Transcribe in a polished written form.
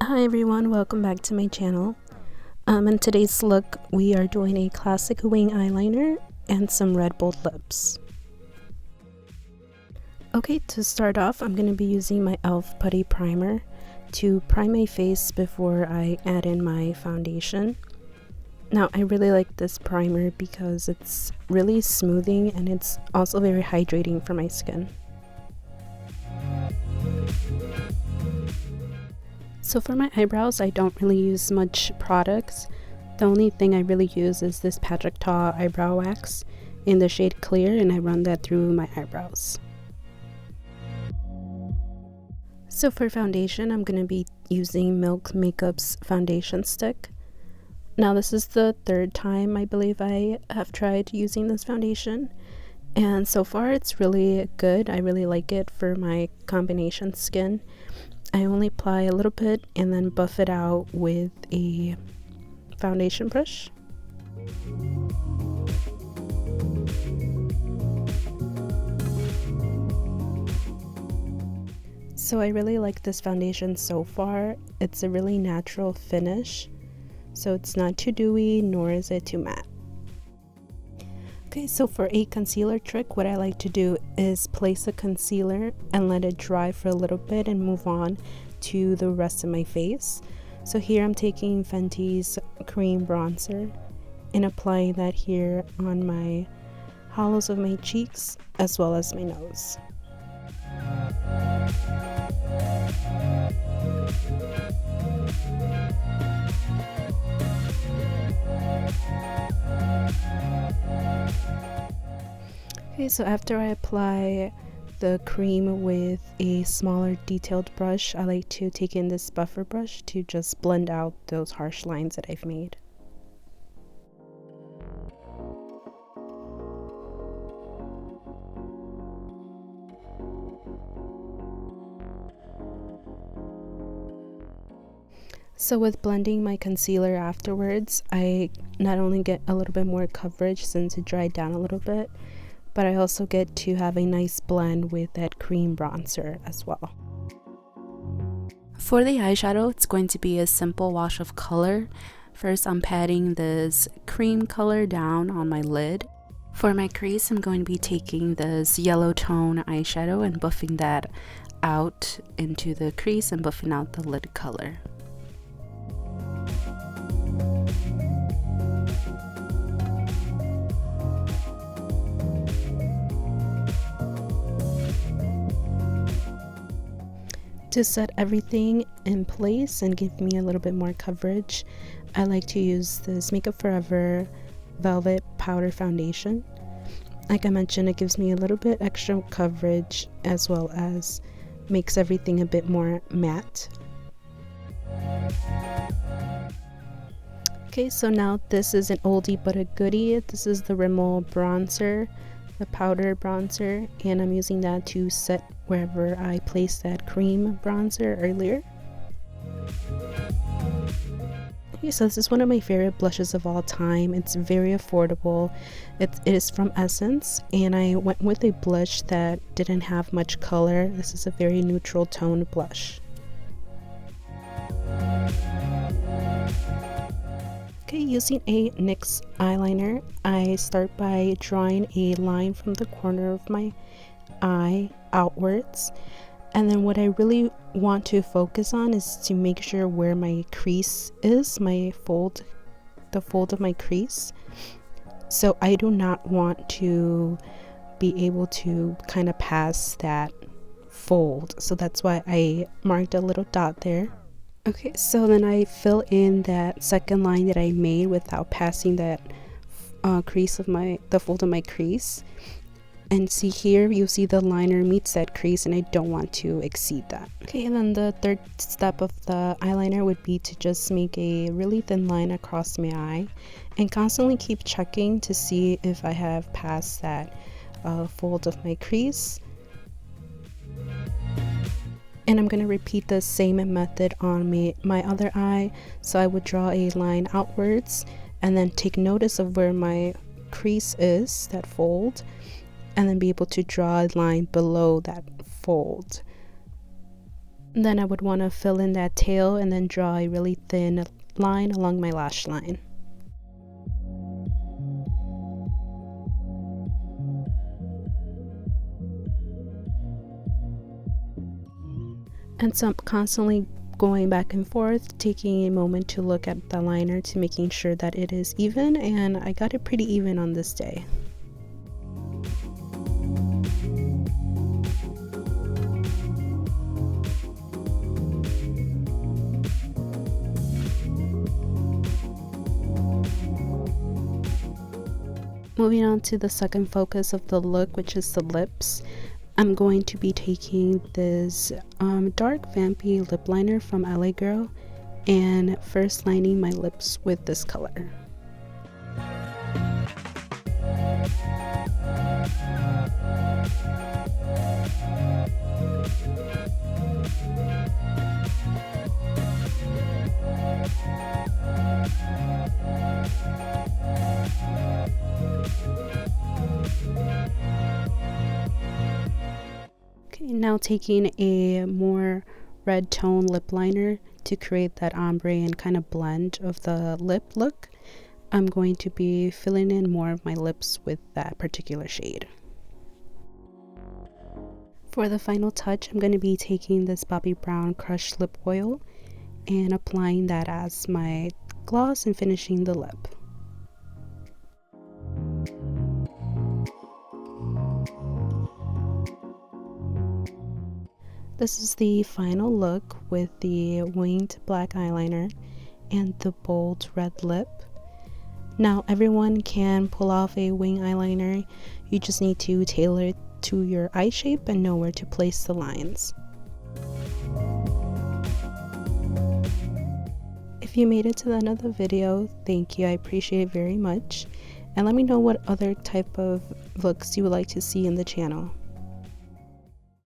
Hi everyone, welcome back to my channel. In today's look, we are doing a classic wing eyeliner and some red bold lips. Okay, to start off, I'm going to be using my e.l.f. Putty primer to prime my face before I add in my foundation. Now, I really like this primer because it's really smoothing and it's also very hydrating for my skin. So for my eyebrows, I don't really use much products. The only thing I really use is this Macchiato eyebrow wax in the shade Clear, and I run that through my eyebrows. So for foundation, I'm going to be using Milk Makeup's foundation stick. Now this is the third time I believe I have tried using this foundation, and so far it's really good. I really like it for my combination skin. I only apply a little bit and then buff it out with a foundation brush. So I really like this foundation so far. It's a really natural finish, so it's not too dewy nor is it too matte. Okay, so for a concealer trick, what I like to do is place a concealer and let it dry for a little bit and move on to the rest of my face. So here I'm taking Fenty's cream bronzer and applying that here on my hollows of my cheeks as well as my nose. Okay, so after I apply the cream with a smaller detailed brush, I like to take in this buffer brush to just blend out those harsh lines that I've made. So with blending my concealer afterwards, I not only get a little bit more coverage since it dried down a little bit, but I also get to have a nice blend with that cream bronzer as well. For the eyeshadow, it's going to be a simple wash of color. First, I'm patting this cream color down on my lid. For my crease, I'm going to be taking this yellow tone eyeshadow and buffing that out into the crease and buffing out the lid color. To set everything in place and give me a little bit more coverage, I like to use this Makeup Forever Velvet Powder Foundation. Like I mentioned, it gives me a little bit extra coverage as well as makes everything a bit more matte. Okay, so now this is an oldie but a goodie. This is the Rimmel bronzer, the powder bronzer, and I'm using that to set wherever I placed that cream bronzer earlier. Okay, so this is one of my favorite blushes of all time. It's very affordable. It is from Essence, and I went with a blush that didn't have much color. This is a very neutral toned blush. Okay, using a NYX eyeliner, I start by drawing a line from the corner of my eye outwards, and then what I really want to focus on is to make sure where my crease is, the fold of my crease. So I do not want to be able to kind of pass that fold, so that's why I marked a little dot there. Okay, so then I fill in that second line that I made without passing that crease of the fold of my crease. And see here, you'll see the liner meets that crease, and I don't want to exceed that. Okay, and then the third step of the eyeliner would be to just make a really thin line across my eye and constantly keep checking to see if I have passed that fold of my crease. And I'm going to repeat the same method on my other eye. So I would draw a line outwards and then take notice of where my crease is, that fold, and then be able to draw a line below that fold. And then I would want to fill in that tail and then draw a really thin line along my lash line. And so I'm constantly going back and forth, taking a moment to look at the liner to making sure that it is even, and I got it pretty even on this day. Moving on to the second focus of the look, which is the lips. I'm going to be taking this dark vampy lip liner from LA Girl and first lining my lips with this color. Now taking a more red tone lip liner to create that ombre and kind of blend of the lip look, I'm going to be filling in more of my lips with that particular shade. For the final touch, I'm going to be taking this Bobbie Brown Crushed Lip Oil and applying that as my gloss and finishing the lip. This is the final look with the winged black eyeliner and the bold red lip. Now everyone can pull off a wing eyeliner, you just need to tailor it to your eye shape and know where to place the lines. If you made it to the end of the video, thank you, I appreciate it very much. And let me know what other type of looks you would like to see in the channel.